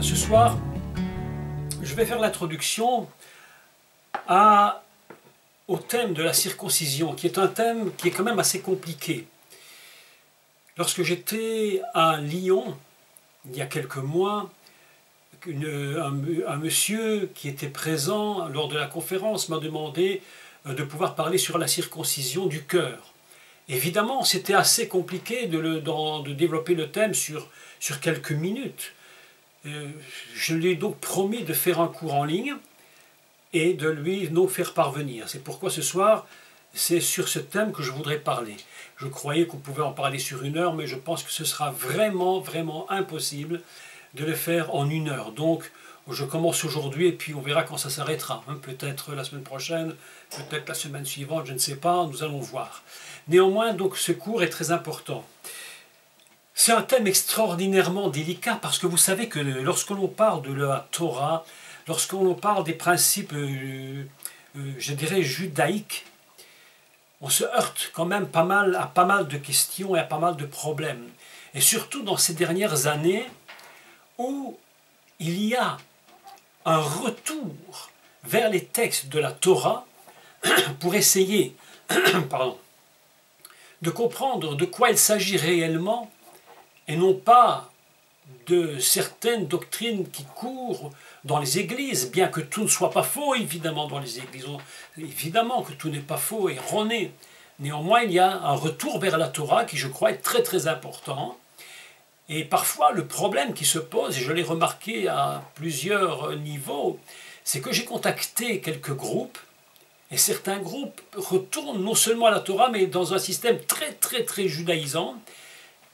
Ce soir, je vais faire l'introduction au thème de la circoncision, qui est un thème qui est quand même assez compliqué. Lorsque j'étais à Lyon, il y a quelques mois, un monsieur qui était présent lors de la conférence m'a demandé de pouvoir parler sur la circoncision du cœur. Évidemment, c'était assez compliqué de développer le thème sur quelques minutes. Je lui ai donc promis de faire un cours en ligne et de lui nous faire parvenir. C'est pourquoi ce soir, c'est sur ce thème que je voudrais parler. Je croyais qu'on pouvait en parler sur 1 heure, mais je pense que ce sera vraiment, vraiment impossible de le faire en 1 heure. Donc, je commence aujourd'hui et puis on verra quand ça s'arrêtera. Peut-être la semaine prochaine, peut-être la semaine suivante, je ne sais pas, nous allons voir. Néanmoins, donc, ce cours est très important. C'est un thème extraordinairement délicat parce que vous savez que lorsque l'on parle de la Torah, lorsque l'on parle des principes, je dirais, judaïques, on se heurte quand même à pas mal de questions et à pas mal de problèmes. Et surtout dans ces dernières années où il y a un retour vers les textes de la Torah pour essayer de comprendre de quoi il s'agit réellement et non pas de certaines doctrines qui courent dans les églises, bien que tout ne soit pas faux, évidemment, dans les églises. Évidemment que tout n'est pas faux et erroné. Néanmoins, il y a un retour vers la Torah qui, je crois, est très très important. Et parfois, le problème qui se pose, et je l'ai remarqué à plusieurs niveaux, c'est que j'ai contacté quelques groupes, et certains groupes retournent non seulement à la Torah, mais dans un système très très très judaïsant,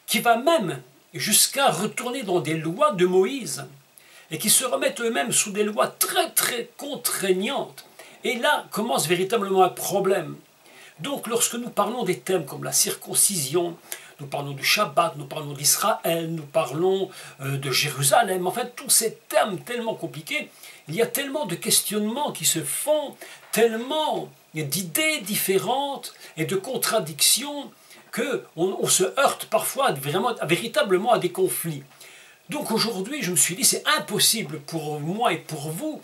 qui va même jusqu'à retourner dans des lois de Moïse, et qui se remettent eux-mêmes sous des lois très très contraignantes. Et là commence véritablement un problème. Donc lorsque nous parlons des thèmes comme la circoncision, nous parlons du Shabbat, nous parlons d'Israël, nous parlons de Jérusalem, enfin tous ces termes tellement compliqués, il y a tellement de questionnements qui se font, tellement d'idées différentes et de contradictions qu'on se heurte parfois véritablement à des conflits. Donc aujourd'hui, je me suis dit, c'est impossible pour moi et pour vous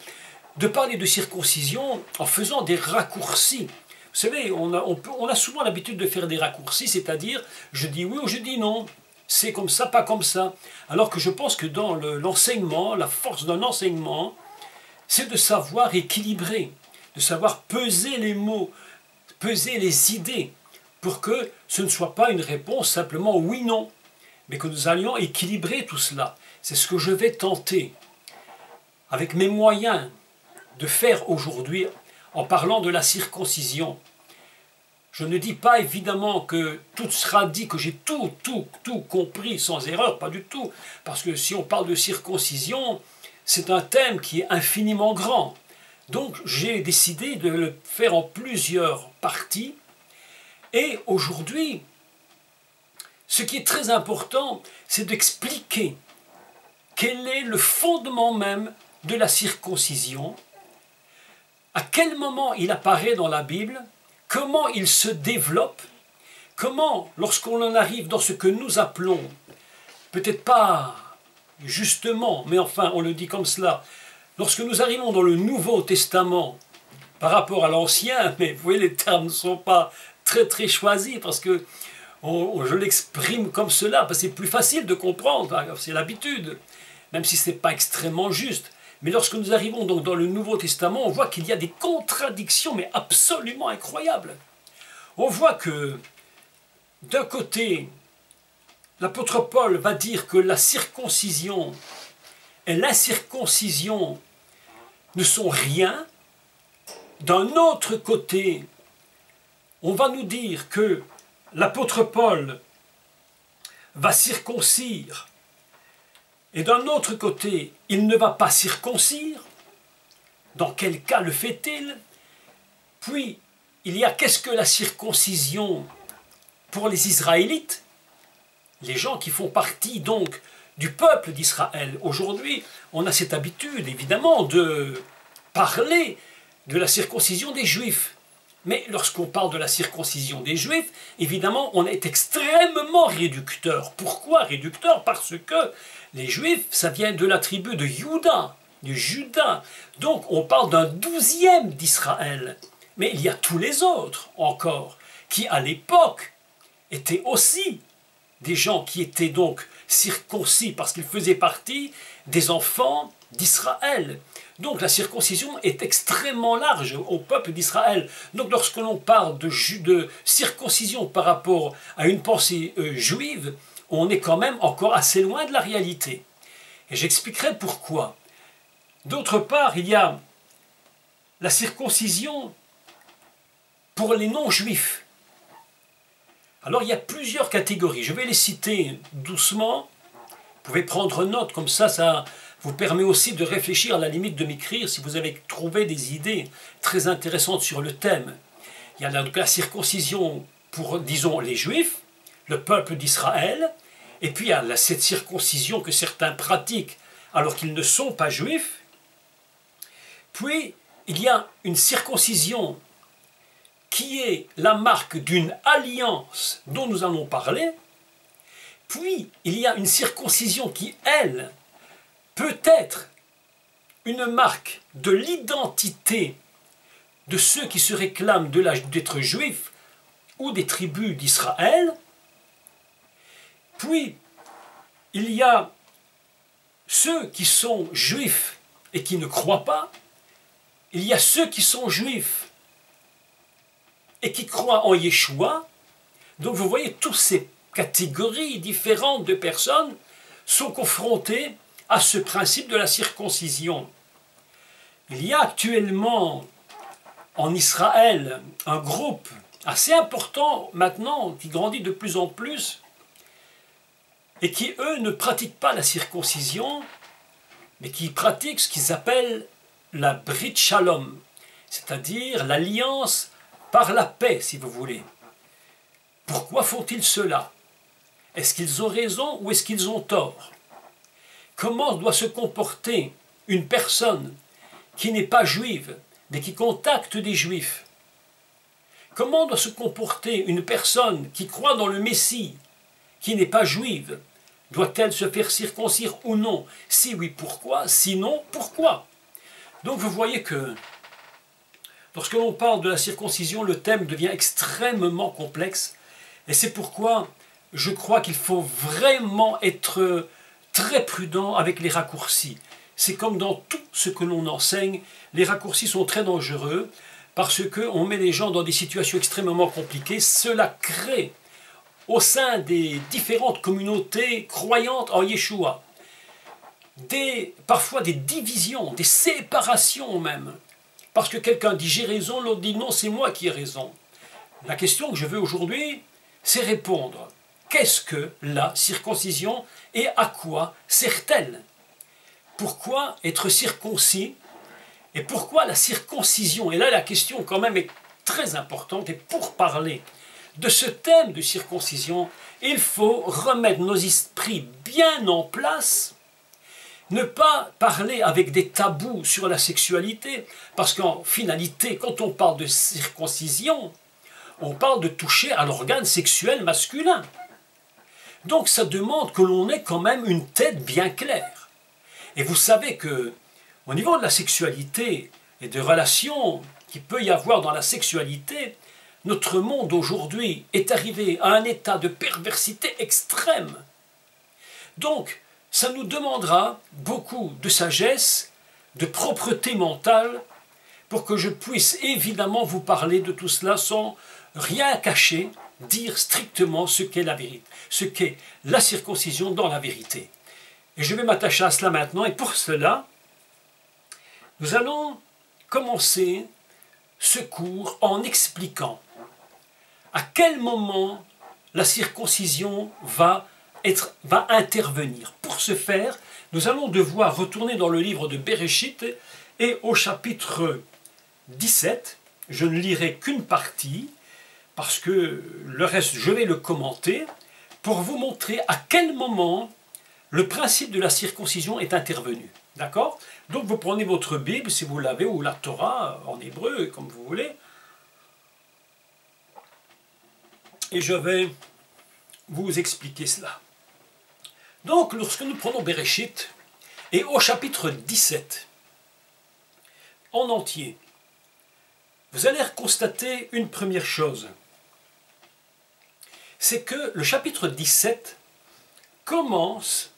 de parler de circoncision en faisant des raccourcis. Vous savez, on a souvent l'habitude de faire des raccourcis, c'est-à-dire, je dis oui ou je dis non, c'est comme ça, pas comme ça. Alors que je pense que dans l'enseignement, la force d'un enseignement, c'est de savoir équilibrer, de savoir peser les mots, peser les idées, pour que ce ne soit pas une réponse simplement oui-non, mais que nous allions équilibrer tout cela. C'est ce que je vais tenter, avec mes moyens, de faire aujourd'hui en parlant de la circoncision. Je ne dis pas évidemment que tout sera dit, que j'ai tout compris sans erreur, pas du tout, parce que si on parle de circoncision, c'est un thème qui est infiniment grand. Donc j'ai décidé de le faire en plusieurs parties. Et aujourd'hui, ce qui est très important, c'est d'expliquer quel est le fondement même de la circoncision, à quel moment il apparaît dans la Bible, comment il se développe, comment, lorsqu'on en arrive dans ce que nous appelons, peut-être pas justement, mais enfin on le dit comme cela, lorsque nous arrivons dans le Nouveau Testament par rapport à l'Ancien, mais vous voyez, les termes ne sont pas très très choisis parce que je l'exprime comme cela, parce que c'est plus facile de comprendre, c'est l'habitude, même si ce n'est pas extrêmement juste. Mais lorsque nous arrivons donc dans le Nouveau Testament, on voit qu'il y a des contradictions, mais absolument incroyables. On voit que, d'un côté, l'apôtre Paul va dire que la circoncision et l'incirconcision ne sont rien. D'un autre côté, on va nous dire que l'apôtre Paul va circoncire, et d'un autre côté, il ne va pas circoncire. Dans quel cas le fait-il? Puis, il y a qu'est-ce que la circoncision pour les Israélites, les gens qui font partie donc du peuple d'Israël. Aujourd'hui, on a cette habitude, évidemment, de parler de la circoncision des Juifs. Mais lorsqu'on parle de la circoncision des Juifs, évidemment, on est extrêmement réducteur. Pourquoi réducteur? Parce que les Juifs, ça vient de la tribu de Juda, du Juda. Donc on parle d'un 12e d'Israël. Mais il y a tous les autres encore, qui à l'époque étaient aussi des gens qui étaient donc circoncis parce qu'ils faisaient partie des enfants d'Israël. Donc la circoncision est extrêmement large au peuple d'Israël. Donc lorsque l'on parle de circoncision par rapport à une pensée juive, on est quand même encore assez loin de la réalité. Et j'expliquerai pourquoi. D'autre part, il y a la circoncision pour les non-juifs. Alors il y a plusieurs catégories. Je vais les citer doucement. Vous pouvez prendre note, comme ça vous permet aussi de réfléchir à la limite de m'écrire si vous avez trouvé des idées très intéressantes sur le thème. Il y a donc la circoncision pour, disons, les Juifs, le peuple d'Israël, et puis il y a cette circoncision que certains pratiquent alors qu'ils ne sont pas juifs. Puis il y a une circoncision qui est la marque d'une alliance dont nous allons parler. Puis il y a une circoncision qui, elle, peut être une marque de l'identité de ceux qui se réclament d'être juifs ou des tribus d'Israël. Puis, il y a ceux qui sont juifs et qui ne croient pas. Il y a ceux qui sont juifs et qui croient en Yeshua. Donc vous voyez, toutes ces catégories différentes de personnes sont confrontées à ce principe de la circoncision. Il y a actuellement en Israël un groupe assez important maintenant, qui grandit de plus en plus, et qui, eux, ne pratiquent pas la circoncision, mais qui pratiquent ce qu'ils appellent la Brit Shalom, c'est-à-dire l'alliance par la paix, si vous voulez. Pourquoi font-ils cela? Est-ce qu'ils ont raison ou est-ce qu'ils ont tort? Comment doit se comporter une personne qui n'est pas juive, mais qui contacte des juifs? Comment doit se comporter une personne qui croit dans le Messie, qui n'est pas juive? Doit-elle se faire circoncire ou non? Si oui, pourquoi? Sinon, pourquoi? Donc vous voyez que lorsque l'on parle de la circoncision, le thème devient extrêmement complexe. Et c'est pourquoi je crois qu'il faut vraiment être très prudent avec les raccourcis. C'est comme dans tout ce que l'on enseigne, les raccourcis sont très dangereux parce qu'on met les gens dans des situations extrêmement compliquées. Cela crée au sein des différentes communautés croyantes en Yeshua parfois des divisions, des séparations même. Parce que quelqu'un dit j'ai raison, l'autre dit non, c'est moi qui ai raison. La question que je veux aujourd'hui, c'est répondre. Qu'est-ce que la circoncision et à quoi sert-elle? Pourquoi être circoncis? Et pourquoi la circoncision? Et là, la question quand même est très importante. Et pour parler de ce thème de circoncision, il faut remettre nos esprits bien en place, ne pas parler avec des tabous sur la sexualité, parce qu'en finalité, quand on parle de circoncision, on parle de toucher à l'organe sexuel masculin. Donc ça demande que l'on ait quand même une tête bien claire. Et vous savez que au niveau de la sexualité et des relations qu'il peut y avoir dans la sexualité, notre monde aujourd'hui est arrivé à un état de perversité extrême. Donc, ça nous demandera beaucoup de sagesse, de propreté mentale, pour que je puisse évidemment vous parler de tout cela sans rien cacher, dire strictement ce qu'est la vérité, ce qu'est la circoncision dans la vérité. Et je vais m'attacher à cela maintenant, et pour cela, nous allons commencer ce cours en expliquant à quel moment la circoncision va intervenir. Pour ce faire, nous allons devoir retourner dans le livre de Bereshit et au chapitre 17. Je ne lirai qu'une partie, parce que le reste, je vais le commenter, pour vous montrer à quel moment le principe de la circoncision est intervenu. D'accord? Donc vous prenez votre Bible, si vous l'avez, ou la Torah, en hébreu, comme vous voulez. et je vais vous expliquer cela. Donc, lorsque nous prenons Bereshit, et au chapitre 17, en entier, vous allez constater une première chose. C'est que le chapitre 17 commence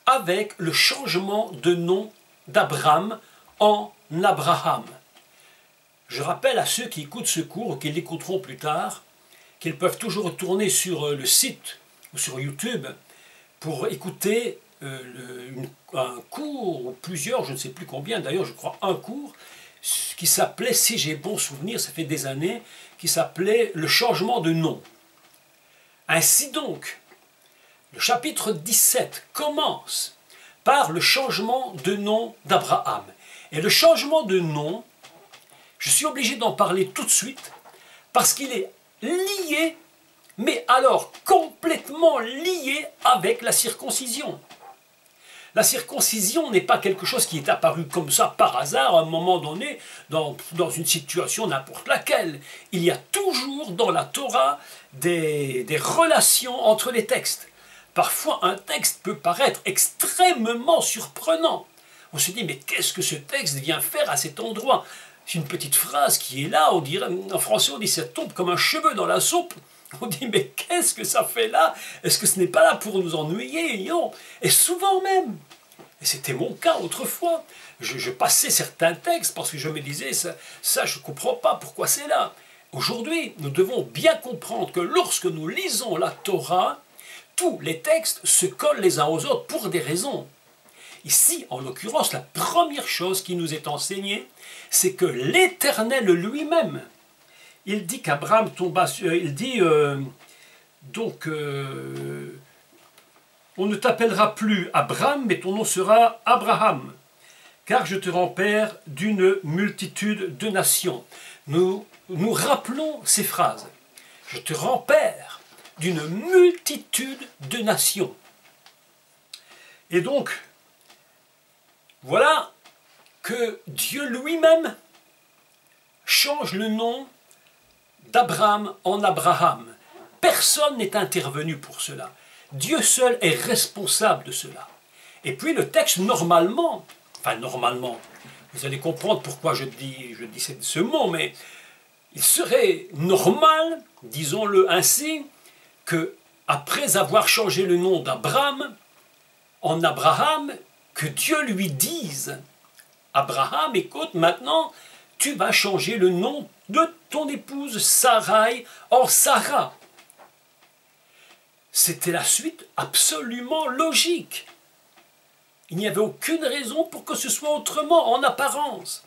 avec le changement de nom d'Abraham en Abraham. Je rappelle à ceux qui écoutent ce cours ou qui l'écouteront plus tard, qu'ils peuvent toujours retourner sur le site ou sur YouTube pour écouter un cours, ou plusieurs, je ne sais plus combien, d'ailleurs je crois un cours, qui s'appelait, si j'ai bon souvenir, ça fait des années, qui s'appelait le changement de nom. Ainsi donc, le chapitre 17 commence par le changement de nom d'Abraham. Et le changement de nom, je suis obligé d'en parler tout de suite, parce qu'il est lié, mais alors complètement lié avec la circoncision. La circoncision n'est pas quelque chose qui est apparu comme ça par hasard à un moment donné, dans une situation n'importe laquelle. Il y a toujours dans la Torah des relations entre les textes. Parfois un texte peut paraître extrêmement surprenant. On se dit mais qu'est-ce que ce texte vient faire à cet endroit? C'est une petite phrase qui est là, on dirait, en français on dit ça tombe comme un cheveu dans la soupe. On dit mais qu'est-ce que ça fait là? Est-ce que ce n'est pas là pour nous ennuyer? Non. Et souvent même, et c'était mon cas autrefois, je passais certains textes parce que je me disais ça je ne comprends pas pourquoi c'est là. Aujourd'hui, nous devons bien comprendre que lorsque nous lisons la Torah, tous les textes se collent les uns aux autres pour des raisons. Ici, en l'occurrence, la première chose qui nous est enseignée, c'est que l'Éternel lui-même, il dit qu'Abraham tomba, il dit on ne t'appellera plus Abraham, mais ton nom sera Abraham, car je te rends père d'une multitude de nations. Nous rappelons ces phrases. Je te rends père d'une multitude de nations. Et donc, voilà que Dieu lui-même change le nom d'Abraham en Abraham. Personne n'est intervenu pour cela. Dieu seul est responsable de cela. Et puis le texte, normalement, vous allez comprendre pourquoi je dis ce mot, mais il serait normal, disons-le ainsi, que après avoir changé le nom d'Abraham en Abraham, que Dieu lui dise « Abraham, écoute, maintenant, tu vas changer le nom de ton épouse Sarai en Sarah. » C'était la suite absolument logique. Il n'y avait aucune raison pour que ce soit autrement, en apparence.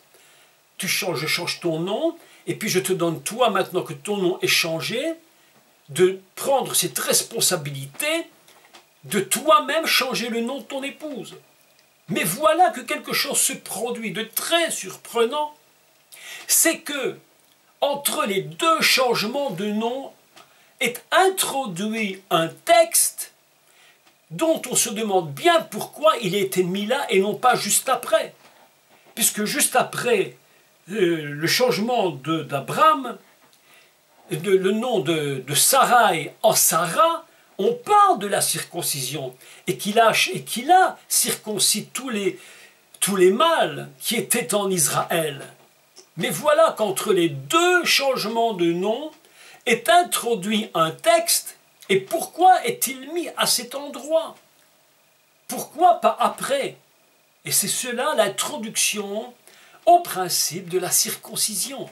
Je change ton nom, et puis je te donne, toi, maintenant que ton nom est changé, de prendre cette responsabilité de toi-même changer le nom de ton épouse. Mais voilà que quelque chose se produit de très surprenant, c'est que entre les deux changements de nom est introduit un texte dont on se demande bien pourquoi il a été mis là et non pas juste après. Puisque juste après le changement d'Abraham, le nom de Sarai en Sarah, on parle de la circoncision et qu'il a circoncis tous les mâles qui étaient en Israël. Mais voilà qu'entre les deux changements de nom est introduit un texte, et pourquoi est-il mis à cet endroit? Pourquoi pas après? Et c'est cela l'introduction au principe de la circoncision.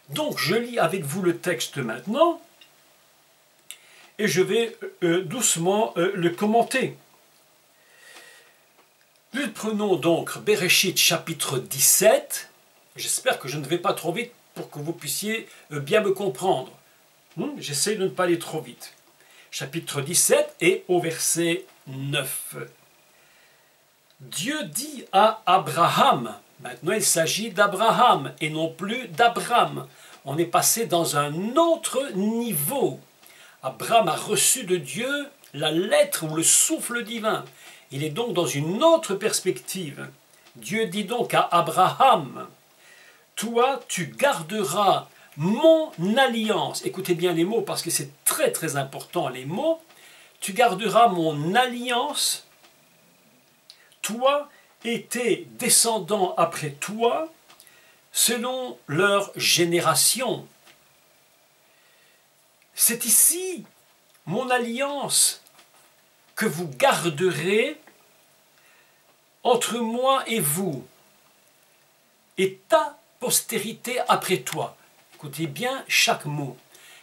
Donc je lis avec vous le texte maintenant, et je vais doucement le commenter. Nous prenons donc Bereshit chapitre 17. J'espère que je ne vais pas trop vite pour que vous puissiez bien me comprendre. J'essaie de ne pas aller trop vite. Chapitre 17 et au verset 9. Dieu dit à Abraham, maintenant il s'agit d'Abraham et non plus d'Abram. On est passé dans un autre niveau. Abraham a reçu de Dieu la lettre ou le souffle divin. Il est donc dans une autre perspective. Dieu dit donc à Abraham, « Toi, tu garderas mon alliance. Écoutez bien les mots parce que c'est très très important les mots. Tu garderas mon alliance, toi et tes descendants après toi, selon leur génération. C'est ici mon alliance que vous garderez entre moi et vous, et ta postérité après toi. Écoutez bien chaque mot,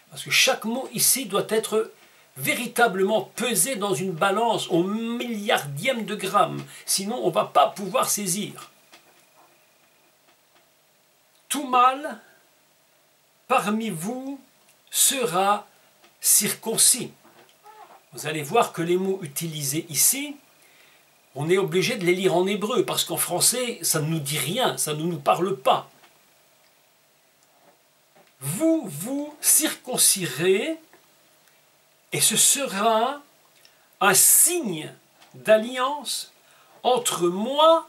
parce que chaque mot ici doit être véritablement pesé dans une balance au milliardième de gramme, sinon on ne va pas pouvoir saisir. Tout mâle parmi vous sera circoncis. Vous allez voir que les mots utilisés ici, on est obligé de les lire en hébreu, parce qu'en français, ça ne nous dit rien, ça ne nous parle pas. Vous vous circoncirez, et ce sera un signe d'alliance entre moi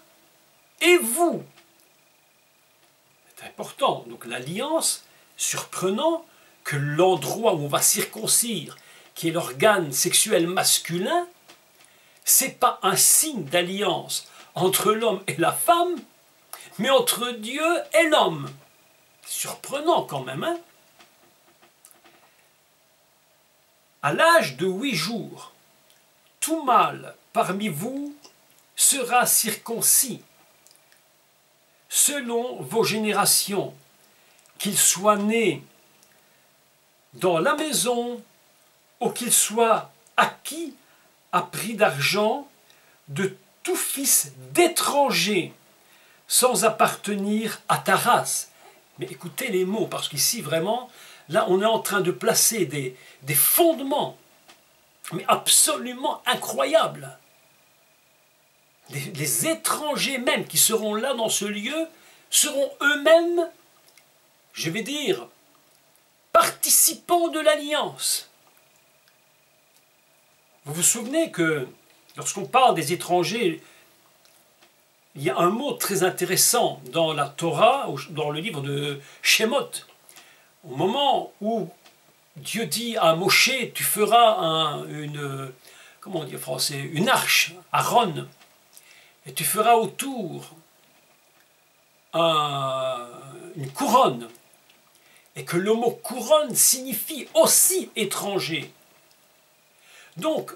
et vous. C'est important. Donc l'alliance, surprenant que l'endroit où on va circoncire, qui est l'organe sexuel masculin, c'est pas un signe d'alliance entre l'homme et la femme, mais entre Dieu et l'homme. Surprenant quand même, hein? À l'âge de 8 jours, tout mâle parmi vous sera circoncis, selon vos générations, qu'il soit né dans la maison ou qu'il soit acquis à prix d'argent de tout fils d'étranger sans appartenir à ta race. Mais écoutez les mots, parce qu'ici vraiment, là on est en train de placer des fondements, mais absolument incroyables. Les étrangers même qui seront là dans ce lieu seront eux-mêmes, je vais dire, participants de l'alliance. Vous vous souvenez que lorsqu'on parle des étrangers, il y a un mot très intéressant dans la Torah, dans le livre de Shemot. Au moment où Dieu dit à Moshe, tu feras comment on dit en français, une arche, Aaron, et tu feras autour une couronne, et que le mot couronne signifie aussi étranger. Donc,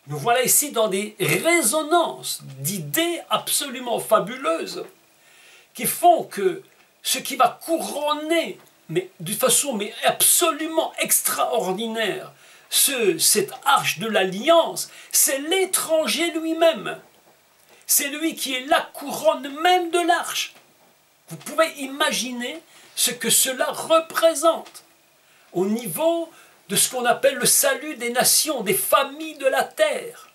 nous voilà ici dans des résonances d'idées absolument fabuleuses qui font que ce qui va couronner, mais d'une façon absolument extraordinaire, cette arche de l'alliance, c'est l'étranger lui-même. C'est lui qui est la couronne même de l'arche. Vous pouvez imaginer ce que cela représente au niveau de ce qu'on appelle le salut des nations, des familles de la terre.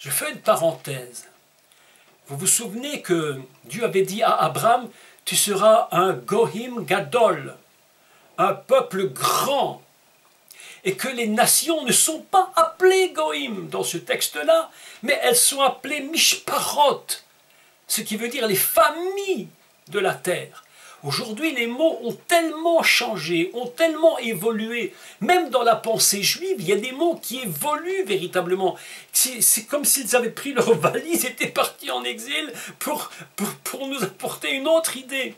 Je fais une parenthèse. Vous vous souvenez que Dieu avait dit à Abraham, tu seras un Gohim Gadol, un peuple grand, et que les nations ne sont pas appelées Gohim dans ce texte-là, mais elles sont appelées Mishparot, ce qui veut dire les familles de la terre. Aujourd'hui, les mots ont tellement changé, ont tellement évolué. Même dans la pensée juive, il y a des mots qui évoluent véritablement. C'est comme s'ils avaient pris leur valise et étaient partis en exil pour nous apporter une autre idée.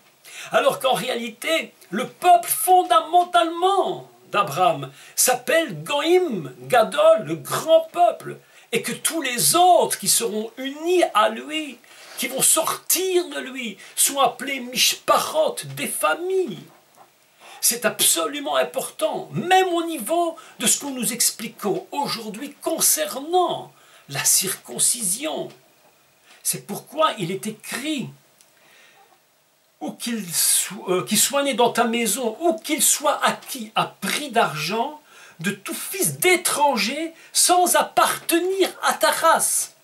Alors qu'en réalité, le peuple fondamentalement d'Abraham s'appelle Goïm, Gadol, le grand peuple. Et que tous les autres qui seront unis à lui, qui vont sortir de lui, sont appelés Mishparot, des familles. C'est absolument important, même au niveau de ce que nous expliquons aujourd'hui concernant la circoncision. C'est pourquoi il est écrit qu'il soit né dans ta maison, ou qu'il soit acquis à prix d'argent de tout fils d'étranger sans appartenir à ta race.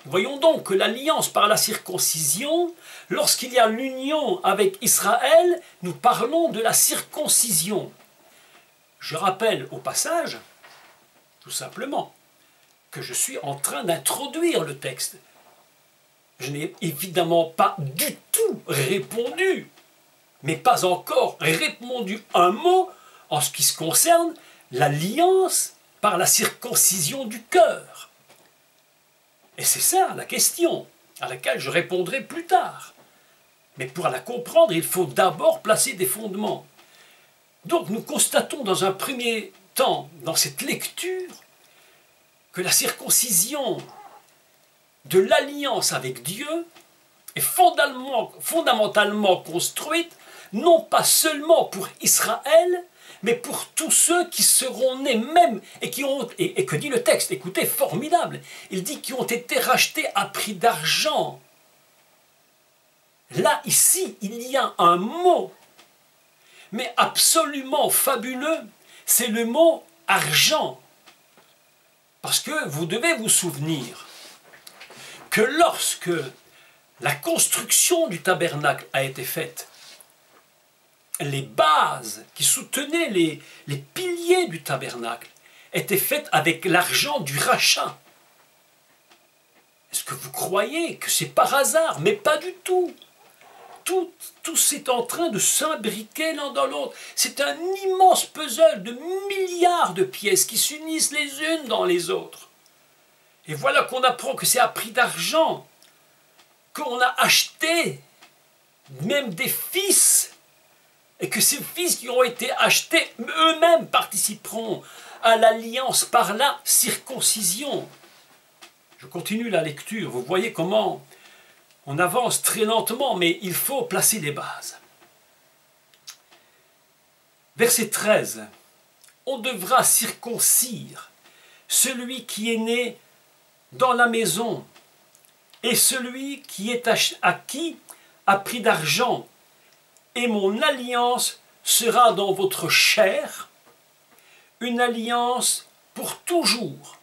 Voyons donc que l'alliance par la circoncision, lorsqu'il y a l'union avec Israël, nous parlons de la circoncision. Je rappelle au passage, tout simplement, que je suis en train d'introduire le texte. Je n'ai évidemment pas du tout répondu mais pas encore répondu un mot en ce qui se concerne l'alliance par la circoncision du cœur. Et c'est ça la question à laquelle je répondrai plus tard. Mais pour la comprendre, il faut d'abord placer des fondements. Donc nous constatons dans un premier temps, dans cette lecture, que la circoncision de l'alliance avec Dieu est fondamentalement construite, non pas seulement pour Israël, mais pour tous ceux qui seront nés même, et que dit le texte, écoutez, formidable, il dit qui ont été rachetés à prix d'argent. Là, ici, il y a un mot, mais absolument fabuleux, c'est le mot argent. Parce que vous devez vous souvenir que lorsque la construction du tabernacle a été faite, les bases qui soutenaient les piliers du tabernacle étaient faites avec l'argent du rachat. Est-ce que vous croyez que c'est par hasard? Mais pas du tout. Tout c'est en train de s'imbriquer l'un dans l'autre. C'est un immense puzzle de milliards de pièces qui s'unissent les unes dans les autres. Et voilà qu'on apprend que c'est à prix d'argent, qu'on a acheté même des fils, et que ces fils qui ont été achetés eux-mêmes participeront à l'alliance par la circoncision. Je continue la lecture, vous voyez comment on avance très lentement, mais il faut placer les bases. Verset 13. On devra circoncire celui qui est né dans la maison et celui qui est acquis à prix d'argent. Et mon alliance sera dans votre chair, une alliance pour toujours.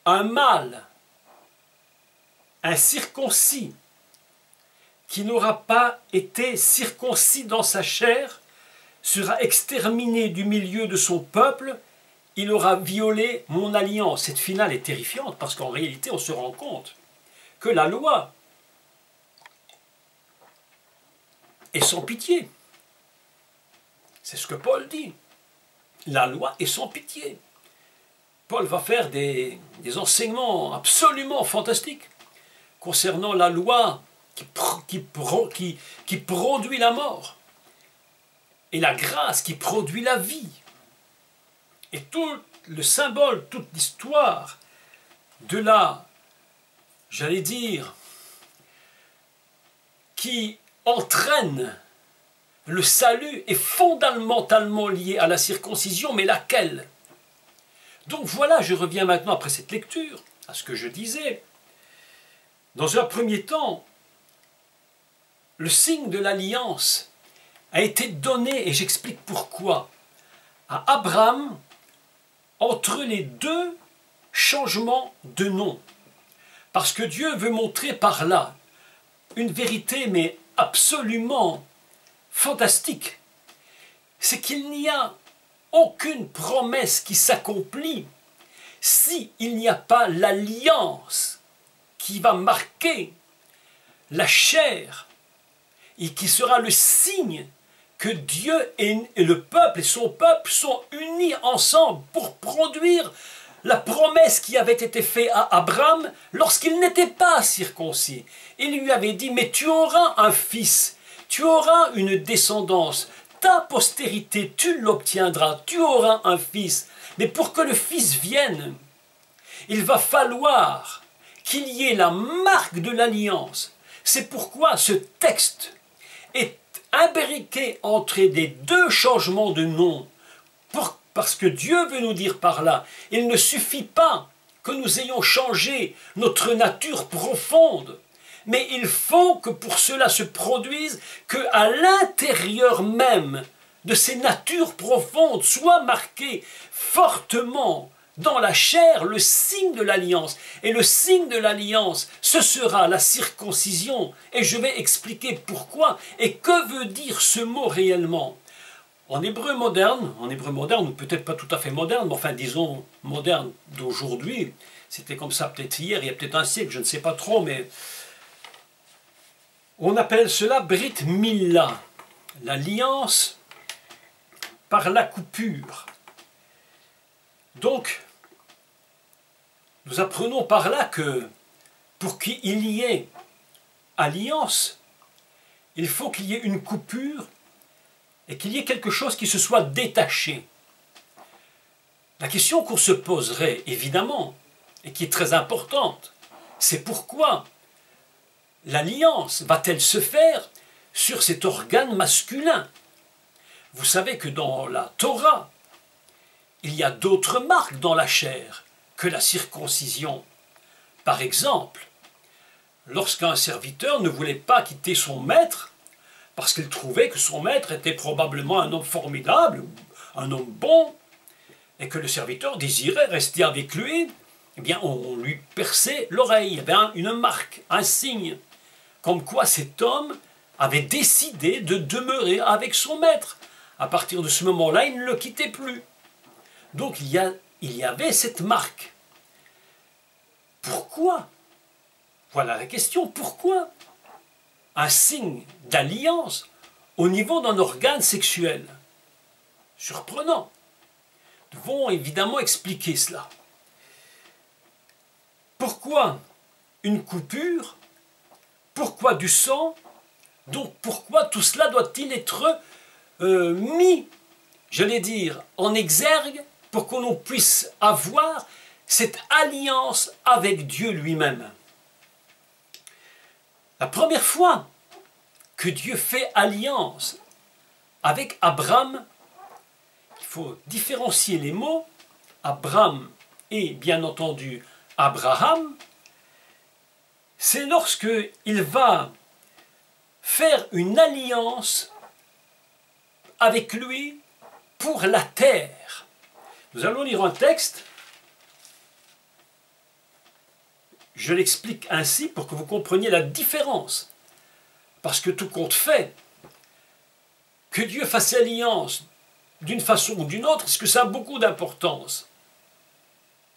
Un mâle, un circoncis, qui n'aura pas été circoncis dans sa chair, sera exterminé du milieu de son peuple, il aura violé mon alliance. Cette finale est terrifiante, parce qu'en réalité, on se rend compte que la loi est sans pitié. C'est ce que Paul dit. La loi est sans pitié. Paul va faire des enseignements absolument fantastiques concernant la loi qui produit la mort et la grâce qui produit la vie. Et tout le symbole, toute l'histoire de la, j'allais dire, qui entraîne le salut est fondamentalement lié à la circoncision, mais laquelle? Donc voilà, je reviens maintenant après cette lecture à ce que je disais. Dans un premier temps, le signe de l'alliance a été donné, et j'explique pourquoi, à Abraham entre les deux changements de nom. Parce que Dieu veut montrer par là une vérité, mais absolument fantastique. C'est qu'il n'y a aucune promesse qui s'accomplit s'il n'y a pas l'alliance qui va marquer la chair et qui sera le signe que Dieu et le peuple et son peuple sont unis ensemble pour produire la promesse qui avait été faite à Abraham lorsqu'il n'était pas circoncis. Il lui avait dit, mais tu auras un fils, tu auras une descendance, ta postérité, tu l'obtiendras, tu auras un fils. Mais pour que le fils vienne, il va falloir qu'il y ait la marque de l'alliance. C'est pourquoi ce texte est imbriqué entre les deux changements de nom, parce que Dieu veut nous dire par là, il ne suffit pas que nous ayons changé notre nature profonde, mais il faut que pour cela se produise qu'à l'intérieur même de ces natures profondes soit marqué fortement dans la chair le signe de l'alliance. Et le signe de l'alliance, ce sera la circoncision. Et je vais expliquer pourquoi et que veut dire ce mot réellement. En hébreu moderne, ou peut-être pas tout à fait moderne, mais enfin disons moderne d'aujourd'hui, c'était comme ça peut-être hier, il y a peut-être un siècle, je ne sais pas trop, mais On appelle cela Brit Mila, l'alliance par la coupure. Donc, nous apprenons par là que pour qu'il y ait alliance, il faut qu'il y ait une coupure et qu'il y ait quelque chose qui se soit détaché. La question qu'on se poserait, évidemment, et qui est très importante, c'est pourquoi l'alliance va-t-elle se faire sur cet organe masculin? Vous savez que dans la Torah, il y a d'autres marques dans la chair que la circoncision. Par exemple, lorsqu'un serviteur ne voulait pas quitter son maître, parce qu'il trouvait que son maître était probablement un homme formidable, un homme bon, et que le serviteur désirait rester avec lui, eh bien on lui perçait l'oreille, il y avait une marque, un signe, comme quoi cet homme avait décidé de demeurer avec son maître. À partir de ce moment-là, il ne le quittait plus. Donc il y avait cette marque. Pourquoi? Voilà la question, pourquoi un signe d'alliance au niveau d'un organe sexuel? Surprenant. Nous devons évidemment expliquer cela. Pourquoi une coupure? Pourquoi du sang? Donc pourquoi tout cela doit-il être mis, j'allais dire, en exergue pour que l'on puisse avoir cette alliance avec Dieu lui-même? La première fois que Dieu fait alliance avec Abraham, il faut différencier les mots, Abraham et bien entendu Abraham, c'est lorsque il va faire une alliance avec lui pour la terre. Nous allons lire un texte. Je l'explique ainsi pour que vous compreniez la différence. Parce que tout compte fait, que Dieu fasse alliance d'une façon ou d'une autre, est-ce que ça a beaucoup d'importance?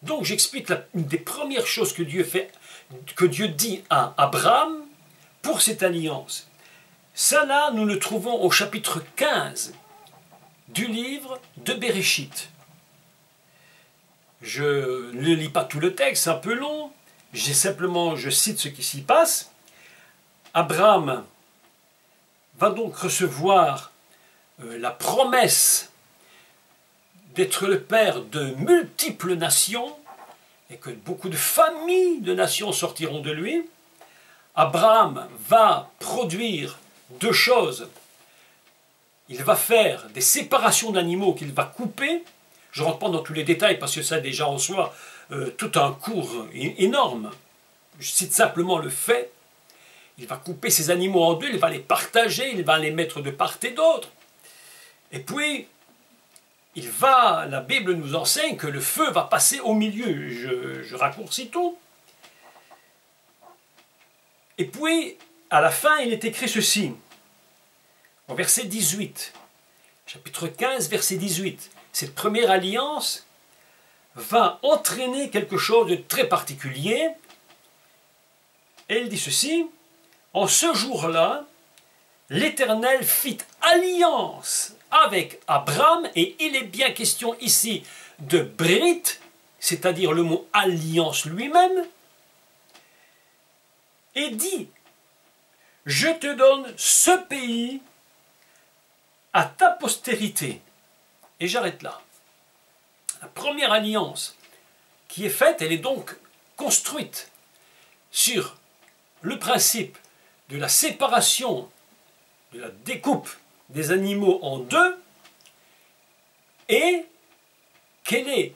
Donc j'explique une des premières choses que Dieu dit à Abraham pour cette alliance. Ça là, nous le trouvons au chapitre 15 du livre de Béréchit. Je ne lis pas tout le texte, c'est un peu long. Je cite ce qui s'y passe. Abraham va donc recevoir la promesse d'être le père de multiples nations et que beaucoup de familles de nations sortiront de lui. Abraham va produire deux choses. Il va faire des séparations d'animaux qu'il va couper. Je ne rentre pas dans tous les détails parce que ça déjà en soi tout un cours énorme. Je cite simplement le fait. Il va couper ces animaux en deux, il va les partager, il va les mettre de part et d'autre. Et puis, la Bible nous enseigne que le feu va passer au milieu. Je raccourcis tout. Et puis, à la fin, il est écrit ceci, au verset 18, chapitre 15, verset 18. Cette première alliance va entraîner quelque chose de très particulier. Et il dit ceci, en ce jour-là, l'Éternel fit alliance avec Abraham, et il est bien question ici de Brit, c'est-à-dire le mot alliance lui-même, et dit, je te donne ce pays à ta postérité. Et j'arrête là. La première alliance qui est faite, elle est donc construite sur le principe de la séparation, de la découpe des animaux en deux, et quelle est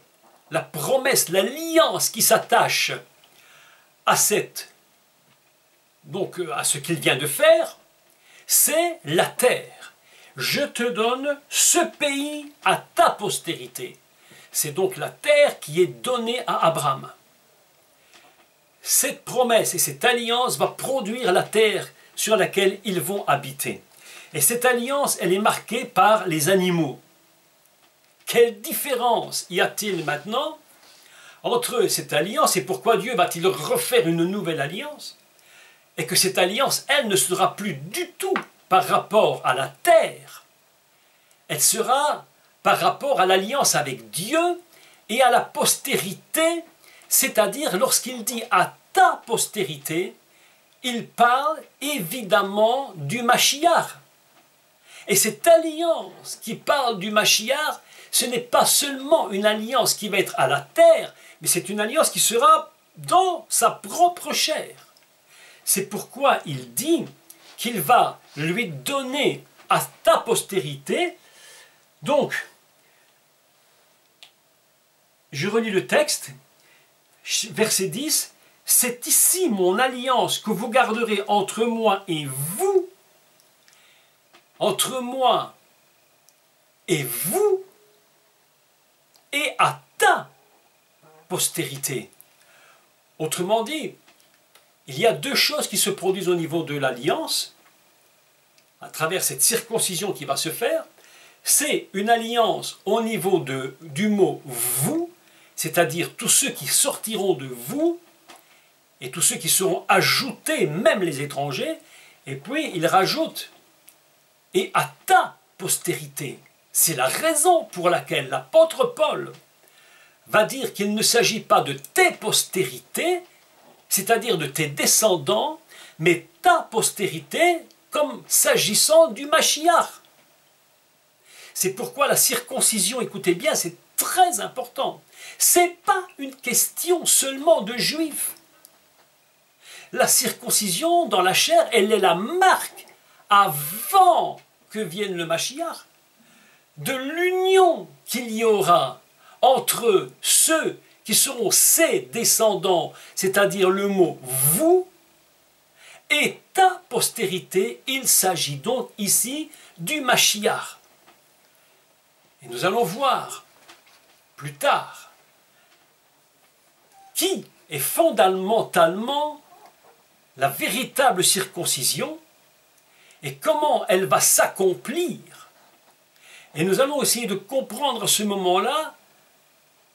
la promesse, l'alliance qui s'attache à à ce qu'il vient de faire, c'est la terre. Je te donne ce pays à ta postérité. C'est donc la terre qui est donnée à Abraham. Cette promesse et cette alliance va produire la terre sur laquelle ils vont habiter. Et cette alliance, elle est marquée par les animaux. Quelle différence y a-t-il maintenant entre cette alliance et pourquoi Dieu va-t-il refaire une nouvelle alliance? et que cette alliance, elle, ne sera plus du tout par rapport à la terre, elle sera par rapport à l'alliance avec Dieu et à la postérité, c'est-à-dire lorsqu'il dit à ta postérité, il parle évidemment du Mashiach. Et cette alliance qui parle du Mashiach, ce n'est pas seulement une alliance qui va être à la terre, mais c'est une alliance qui sera dans sa propre chair. C'est pourquoi il dit qu'il va lui donner à ta postérité. Donc, je relis le texte, verset 10, « C'est ici mon alliance que vous garderez entre moi et vous, entre moi et vous, et à ta postérité. » Autrement dit, il y a deux choses qui se produisent au niveau de l'alliance, à travers cette circoncision qui va se faire. C'est une alliance au niveau du mot « vous », c'est-à-dire tous ceux qui sortiront de vous, et tous ceux qui seront ajoutés, même les étrangers, et puis il rajoute « et à ta postérité ». C'est la raison pour laquelle l'apôtre Paul va dire qu'il ne s'agit pas de tes postérités, c'est-à-dire de tes descendants, mais ta postérité comme s'agissant du Mashiach. C'est pourquoi la circoncision, écoutez bien, c'est très important. Ce n'est pas une question seulement de juifs. La circoncision dans la chair, elle est la marque, avant que vienne le Mashiach, de l'union qu'il y aura entre ceux qui seront ses descendants, c'est-à-dire le mot « vous », et ta postérité. Il s'agit donc ici du Mashiach. Et nous allons voir plus tard qui est fondamentalement la véritable circoncision et comment elle va s'accomplir. Et nous allons essayer de comprendre à ce moment-là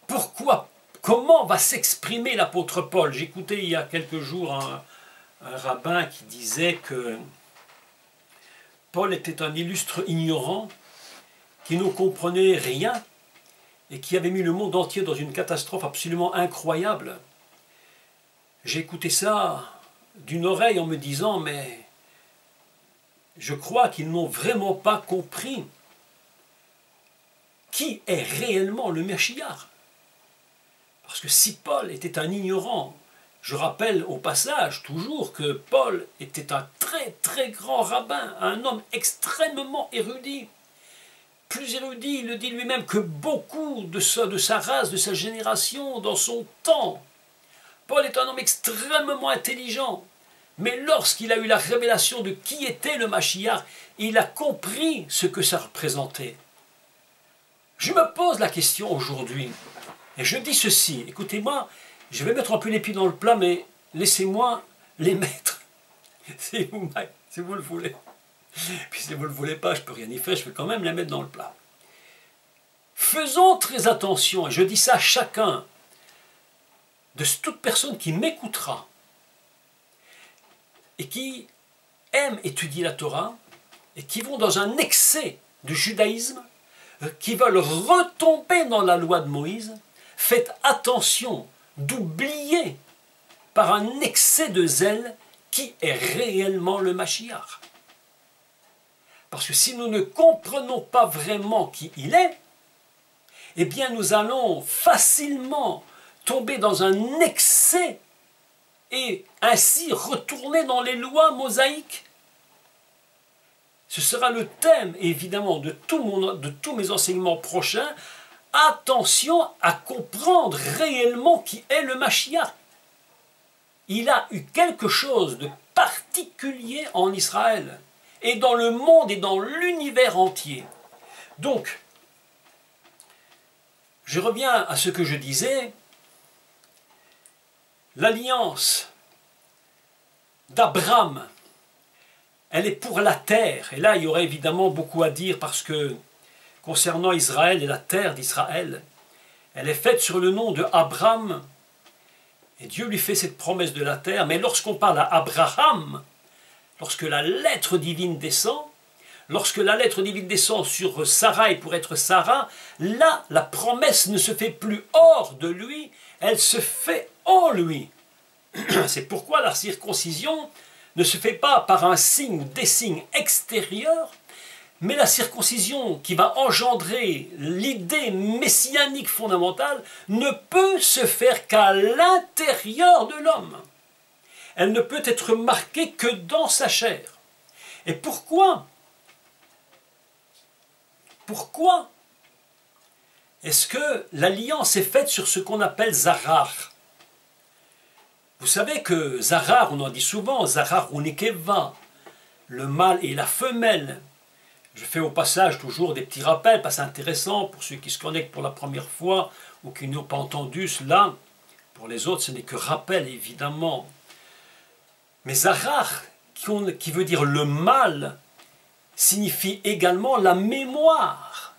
pourquoi, comment va s'exprimer l'apôtre Paul. J'écoutais il y a quelques jours un rabbin qui disait que Paul était un illustre ignorant qui ne comprenait rien et qui avait mis le monde entier dans une catastrophe absolument incroyable. J'ai écouté ça d'une oreille en me disant, mais je crois qu'ils n'ont vraiment pas compris qui est réellement le Mashiach. Parce que si Paul était un ignorant, je rappelle au passage toujours que Paul était un très très grand rabbin, un homme extrêmement érudit. Plus érudit, il le dit lui-même, que beaucoup de sa race, de sa génération, dans son temps. Paul est un homme extrêmement intelligent. Mais lorsqu'il a eu la révélation de qui était le Mashiach, il a compris ce que ça représentait. Je me pose la question aujourd'hui, et je dis ceci, écoutez-moi, je vais mettre un peu les pieds dans le plat, mais laissez-moi les mettre, si vous le voulez. Puis si vous ne le voulez pas, je ne peux rien y faire, je vais quand même les mettre dans le plat. Faisons très attention, et je dis ça à chacun, de toute personne qui m'écoutera, et qui aiment étudier la Torah, et qui vont dans un excès du judaïsme, qui veulent retomber dans la loi de Moïse, faites attention d'oublier par un excès de zèle qui est réellement le Mashiach. Parce que si nous ne comprenons pas vraiment qui il est, eh bien nous allons facilement tomber dans un excès et ainsi retourner dans les lois mosaïques. Ce sera le thème, évidemment, de tous mes enseignements prochains. Attention à comprendre réellement qui est le Mashiach. Il a eu quelque chose de particulier en Israël, et dans le monde et dans l'univers entier. Donc, je reviens à ce que je disais. L'alliance d'Abraham, elle est pour la terre. Et là, il y aurait évidemment beaucoup à dire parce que concernant Israël et la terre d'Israël, elle est faite sur le nom de Abraham Et Dieu lui fait cette promesse de la terre, mais lorsqu'on parle à Abraham, lorsque la lettre divine descend, sur Sarai pour être Sarah, là, la promesse ne se fait plus hors de lui, elle se fait en lui. C'est pourquoi la circoncision ne se fait pas par un signe ou des signes extérieurs, mais la circoncision qui va engendrer l'idée messianique fondamentale ne peut se faire qu'à l'intérieur de l'homme. Elle ne peut être marquée que dans sa chair. Et pourquoi est-ce que l'alliance est faite sur ce qu'on appelle Zahar? Vous savez que Zahar, on en dit souvent, Zahar ou Nekeva, le mâle et la femelle. Je fais au passage toujours des petits rappels, parce que c'est intéressant pour ceux qui se connectent pour la première fois ou qui n'ont pas entendu cela. Pour les autres, ce n'est que rappel, évidemment. Mais Zahar, qui veut dire le mâle, signifie également la mémoire.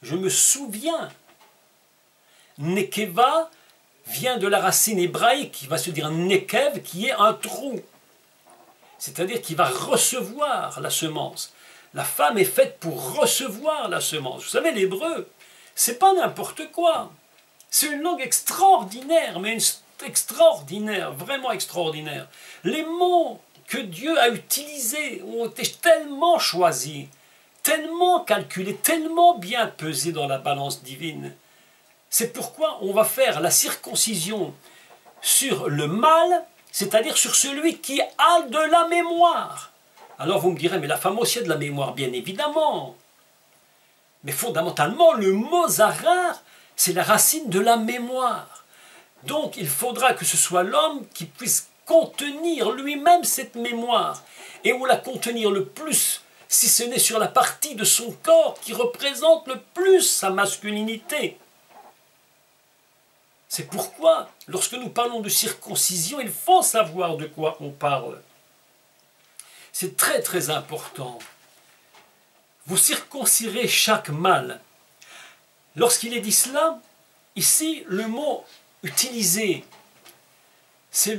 Je me souviens. Nekeva vient de la racine hébraïque qui va se dire Nekev, qui est un trou. C'est-à-dire qu'il va recevoir la semence. La femme est faite pour recevoir la semence. Vous savez, l'hébreu, c'est pas n'importe quoi. C'est une langue extraordinaire, mais extraordinaire, vraiment extraordinaire. Les mots que Dieu a utilisés ont été tellement choisis, tellement calculés, tellement bien pesés dans la balance divine. C'est pourquoi on va faire la circoncision sur le mâle, c'est-à-dire sur celui qui a de la mémoire. Alors vous me direz, mais la femme aussi a de la mémoire, bien évidemment. Mais fondamentalement, le mot Zahar, c'est la racine de la mémoire. Donc il faudra que ce soit l'homme qui puisse contenir lui-même cette mémoire. Et où la contenir le plus, si ce n'est sur la partie de son corps qui représente le plus sa masculinité. C'est pourquoi, lorsque nous parlons de circoncision, il faut savoir de quoi on parle. C'est très très important. Vous circoncirez chaque mâle. Lorsqu'il est dit cela, ici, le mot utilisé, c'est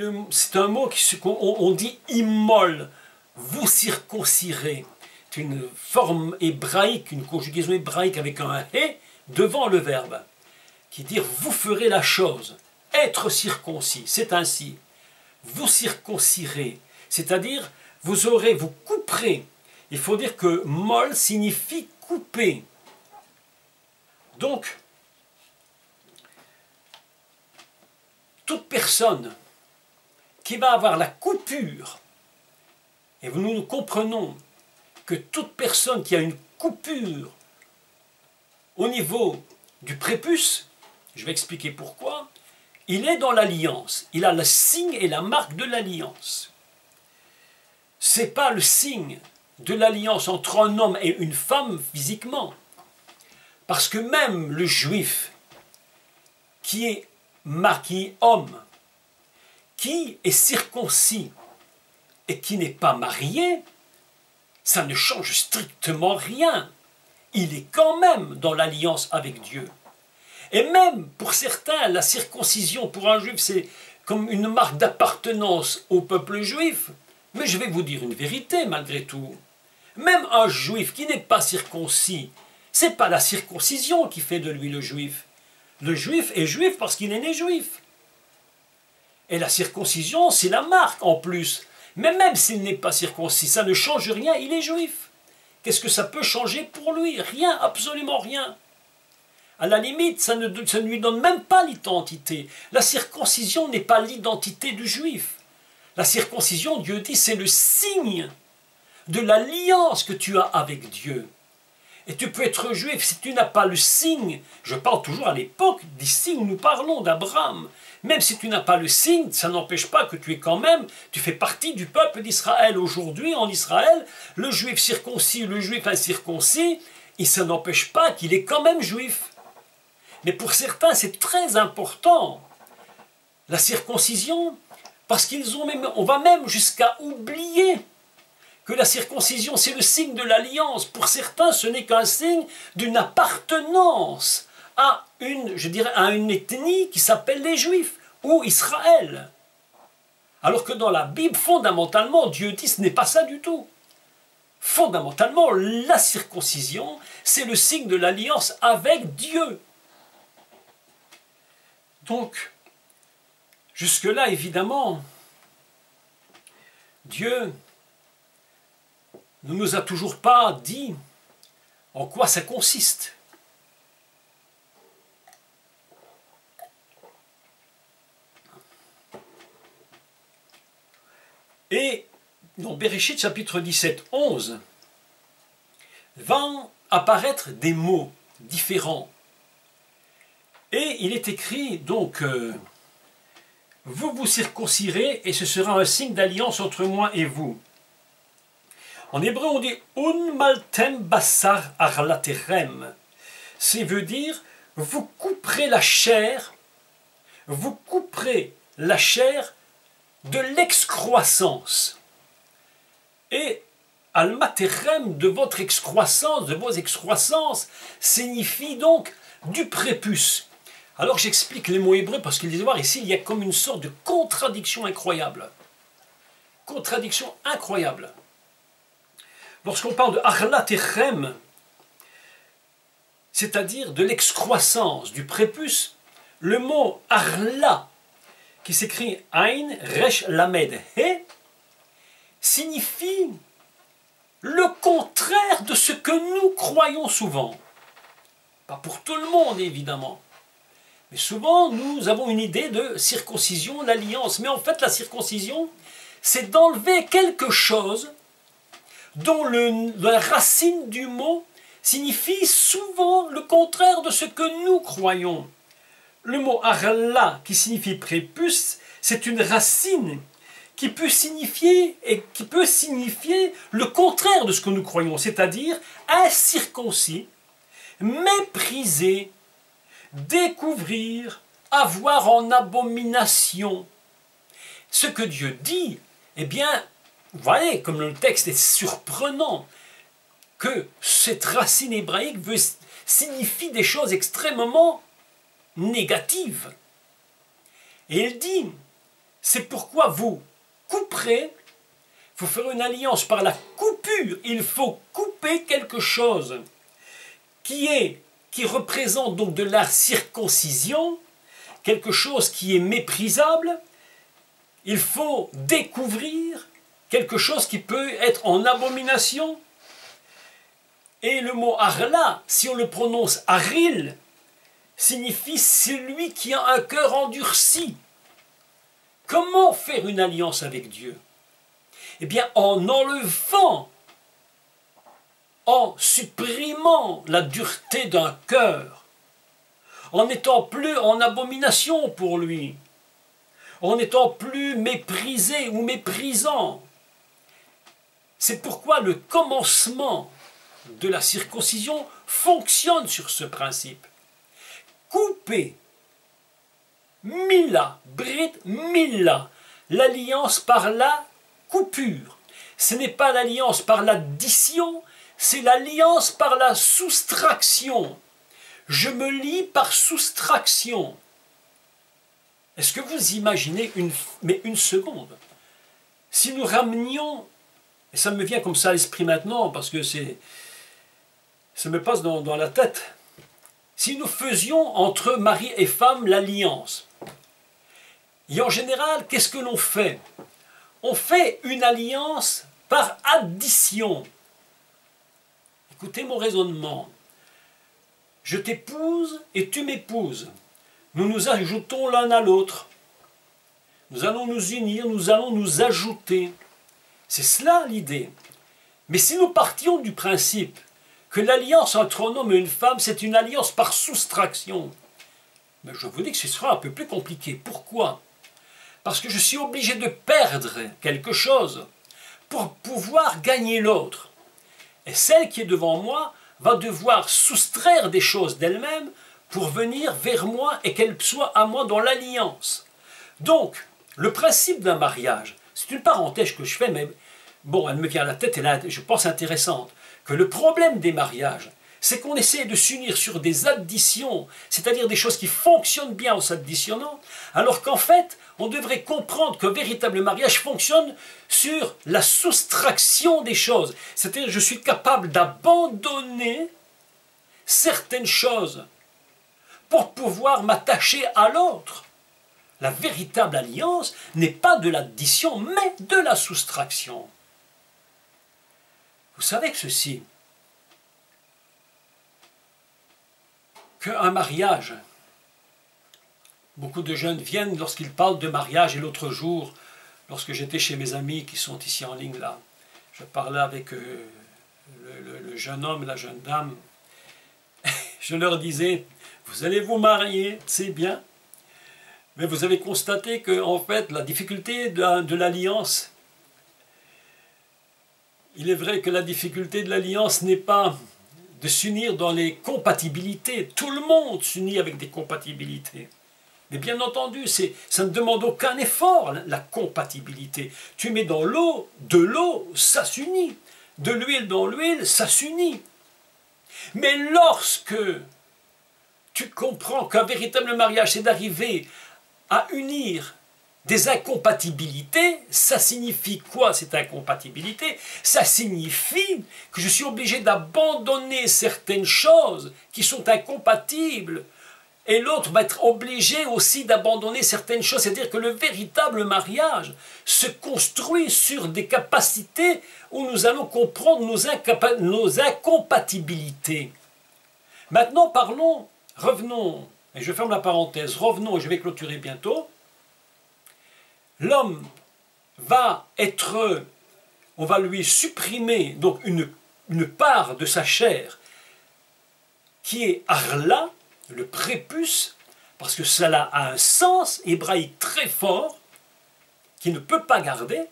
un mot qu'on dit immol. Vous circoncirez. C'est une forme hébraïque, une conjugaison hébraïque avec un « et » devant le verbe, qui dit « vous ferez la chose ». Être circoncis, c'est ainsi. Vous circoncirez, c'est-à-dire vous couperez. Il faut dire que « mol » signifie « couper ». Donc, toute personne qui va avoir la coupure, et nous comprenons que toute personne qui a une coupure au niveau du prépuce, je vais expliquer pourquoi, il est dans l'alliance, il a le signe et la marque de l'alliance. Ce n'est pas le signe de l'alliance entre un homme et une femme physiquement, parce que même le juif qui est marié homme, qui est circoncis et qui n'est pas marié, ça ne change strictement rien. Il est quand même dans l'alliance avec Dieu. Et même pour certains, la circoncision pour un juif, c'est comme une marque d'appartenance au peuple juif. Mais je vais vous dire une vérité malgré tout. Même un juif qui n'est pas circoncis, ce n'est pas la circoncision qui fait de lui le juif. Le juif est juif parce qu'il est né juif. Et la circoncision, c'est la marque en plus. Mais même s'il n'est pas circoncis, ça ne change rien, il est juif. Qu'est-ce que ça peut changer pour lui? Rien, absolument rien. À la limite, ça ne lui donne même pas l'identité. La circoncision n'est pas l'identité du juif. La circoncision, Dieu dit, c'est le signe de l'alliance que tu as avec Dieu. Et tu peux être juif si tu n'as pas le signe. Je parle toujours à l'époque des signes, nous parlons d'Abraham. Même si tu n'as pas le signe, ça n'empêche pas que tu fais partie du peuple d'Israël. Aujourd'hui, en Israël, le juif circoncis, le juif incirconcis, et ça n'empêche pas qu'il est quand même juif. Mais pour certains, c'est très important, la circoncision, parce on va même jusqu'à oublier que la circoncision, c'est le signe de l'alliance. Pour certains, ce n'est qu'un signe d'une appartenance à une ethnie qui s'appelle les Juifs. ou Israël. Alors que dans la Bible, fondamentalement, Dieu dit ce n'est pas ça du tout. Fondamentalement, la circoncision, c'est le signe de l'alliance avec Dieu. Donc, jusque-là, évidemment, Dieu ne nous a toujours pas dit en quoi ça consiste. Et dans Bereshit chapitre 17, 11, vont apparaître des mots différents. Et il est écrit donc, vous vous circoncirez et ce sera un signe d'alliance entre moi et vous. En hébreu on dit un maltem basar arlaterem. Ça veut dire vous couperez la chair de l'excroissance. Et almaterem de votre excroissance, de vos excroissances, signifie donc du prépuce. Alors j'explique les mots hébreux parce qu'ils disent voir ici il y a comme une sorte de contradiction incroyable. Contradiction incroyable. Lorsqu'on parle de arlaterem, c'est-à-dire de l'excroissance, du prépuce, le mot arla, qui s'écrit Ain, Resh, Lamed, He, signifie le contraire de ce que nous croyons souvent. Pas pour tout le monde, évidemment. Mais souvent, nous avons une idée de circoncision, l'alliance. Mais en fait, la circoncision, c'est d'enlever quelque chose dont la racine du mot signifie souvent le contraire de ce que nous croyons. Le mot arla, qui signifie prépuce, c'est une racine qui peut signifier le contraire de ce que nous croyons, c'est-à-dire incirconcis, mépriser, découvrir, avoir en abomination. Ce que Dieu dit, eh bien, vous voyez, comme le texte est surprenant, que cette racine hébraïque signifie des choses extrêmement négatives. Et il dit, c'est pourquoi vous couperez, il faut faire une alliance par la coupure, il faut couper quelque chose qui représente donc de la circoncision, quelque chose qui est méprisable, il faut découvrir quelque chose qui peut être en abomination. Et le mot arla, si on le prononce aril, signifie celui qui a un cœur endurci. Comment faire une alliance avec Dieu? Eh bien, en enlevant, en supprimant la dureté d'un cœur, en n'étant plus en abomination pour lui, en n'étant plus méprisé ou méprisant. C'est pourquoi le commencement de la circoncision fonctionne sur ce principe. Couper, mila, brit mila, l'alliance par la coupure. Ce n'est pas l'alliance par l'addition, c'est l'alliance par la soustraction. Je me lie par soustraction. Est-ce que vous imaginez une seconde, si nous ramenions, et ça me vient comme ça à l'esprit maintenant, parce que ça me passe dans la tête, si nous faisions entre mari et femme l'alliance, et en général, qu'est-ce que l'on fait? On fait une alliance par addition. Écoutez mon raisonnement. Je t'épouse et tu m'épouses. Nous nous ajoutons l'un à l'autre. Nous allons nous unir, nous allons nous ajouter. C'est cela l'idée. Mais si nous partions du principe que l'alliance entre un homme et une femme, c'est une alliance par soustraction, mais je vous dis que ce sera un peu plus compliqué. Pourquoi? Parce que je suis obligé de perdre quelque chose pour pouvoir gagner l'autre. Et celle qui est devant moi va devoir soustraire des choses d'elle-même pour venir vers moi et qu'elle soit à moi dans l'alliance. Donc, le principe d'un mariage, c'est une parenthèse que je fais, mais bon, elle me vient à la tête et là, je pense intéressante, que le problème des mariages, c'est qu'on essaie de s'unir sur des additions, c'est-à-dire des choses qui fonctionnent bien en s'additionnant, alors qu'en fait, on devrait comprendre qu'un véritable mariage fonctionne sur la soustraction des choses. C'est-à-dire que je suis capable d'abandonner certaines choses pour pouvoir m'attacher à l'autre. La véritable alliance n'est pas de l'addition, mais de la soustraction. Vous savez que ceci, qu'un mariage, beaucoup de jeunes viennent lorsqu'ils parlent de mariage, et l'autre jour, lorsque j'étais chez mes amis qui sont ici en ligne là, je parlais avec le jeune homme et la jeune dame, je leur disais, vous allez vous marier, c'est bien, mais vous avez constaté que en fait, la difficulté de l'alliance, il est vrai que la difficulté de l'alliance n'est pas de s'unir dans les compatibilités. Tout le monde s'unit avec des compatibilités. Mais bien entendu, ça ne demande aucun effort, la compatibilité. Tu mets dans l'eau, de l'eau, ça s'unit. De l'huile dans l'huile, ça s'unit. Mais lorsque tu comprends qu'un véritable mariage, c'est d'arriver à unir des incompatibilités, ça signifie quoi cette incompatibilité? Ça signifie que je suis obligé d'abandonner certaines choses qui sont incompatibles. Et l'autre va être obligé aussi d'abandonner certaines choses. C'est-à-dire que le véritable mariage se construit sur des capacités où nous allons comprendre nos incompatibilités. Maintenant, parlons, revenons, et je ferme la parenthèse, revenons, et je vais clôturer bientôt. L'homme va être, on va lui supprimer donc une part de sa chair qui est arla, le prépuce, parce que cela a un sens hébraïque très fort, qui ne peut pas garder.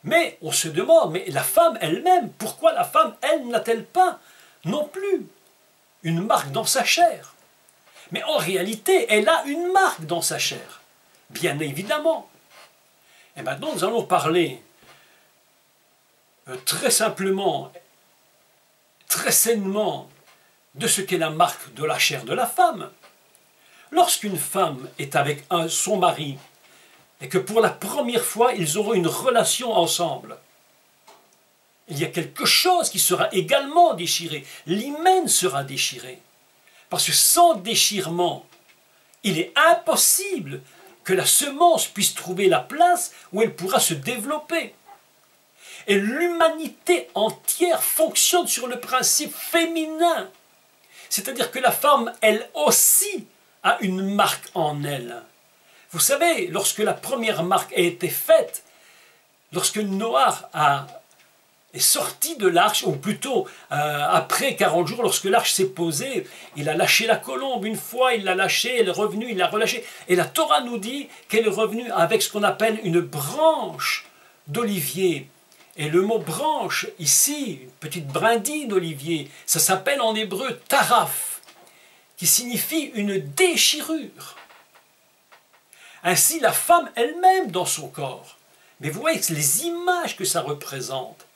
Mais on se demande, mais la femme elle-même, pourquoi la femme, elle, n'a-t-elle pas non plus une marque dans sa chair? Mais en réalité, elle a une marque dans sa chair, bien évidemment. Et maintenant, nous allons parler très simplement, très sainement, de ce qu'est la marque de la chair de la femme. Lorsqu'une femme est avec son mari, et que pour la première fois, ils auront une relation ensemble, il y a quelque chose qui sera également déchiré. L'hymen sera déchiré. Parce que sans déchirement, il est impossible que la semence puisse trouver la place où elle pourra se développer. Et l'humanité entière fonctionne sur le principe féminin. C'est-à-dire que la femme, elle aussi, a une marque en elle. Vous savez, lorsque la première marque a été faite, lorsque Noah est sorti de l'arche, ou plutôt après 40 jours, lorsque l'arche s'est posée, il a lâché la colombe une fois, il l'a lâchée, elle est revenue, il l'a relâchée. Et la Torah nous dit qu'elle est revenue avec ce qu'on appelle une branche d'olivier. Et le mot branche, ici, une petite brindille d'olivier, ça s'appelle en hébreu taraf, qui signifie une déchirure. Ainsi, la femme elle-même dans son corps. Mais vous voyez les images que ça représente.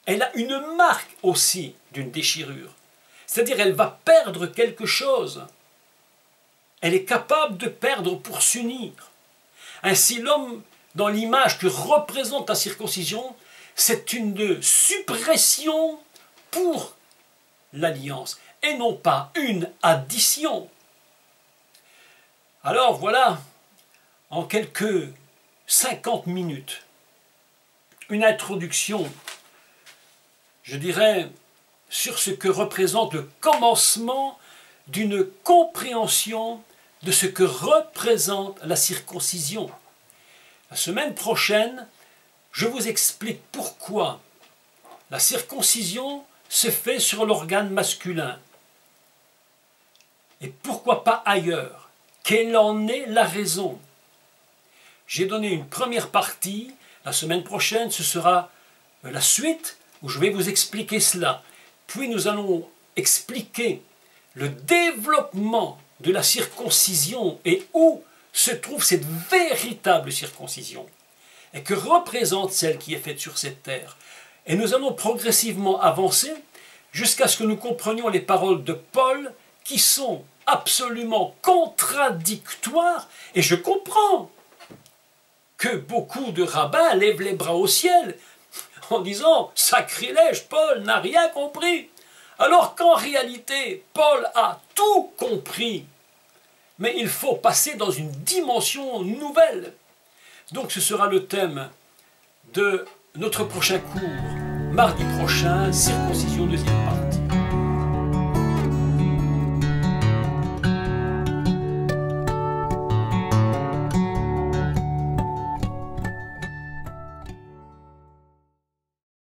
Elle a une marque aussi d'une déchirure. C'est-à-dire elle va perdre quelque chose. Elle est capable de perdre pour s'unir. Ainsi, l'homme, dans l'image que représente la circoncision, c'est une suppression pour l'alliance, et non pas une addition. Alors voilà, en quelques 50 minutes, une introduction, je dirais, sur ce que représente le commencement d'une compréhension de ce que représente la circoncision. La semaine prochaine, je vous explique pourquoi la circoncision se fait sur l'organe masculin et pourquoi pas ailleurs. Quelle en est la raison? J'ai donné une première partie, la semaine prochaine ce sera la suite où je vais vous expliquer cela. Puis nous allons expliquer le développement de la circoncision et où se trouve cette véritable circoncision et que représente celle qui est faite sur cette terre. Et nous allons progressivement avancer jusqu'à ce que nous comprenions les paroles de Paul qui sont absolument contradictoires, et je comprends que beaucoup de rabbins lèvent les bras au ciel en disant « Sacrilège, Paul n'a rien compris !» Alors qu'en réalité, Paul a tout compris. Mais il faut passer dans une dimension nouvelle. Donc ce sera le thème de notre prochain cours, mardi prochain, circoncision deuxième partie.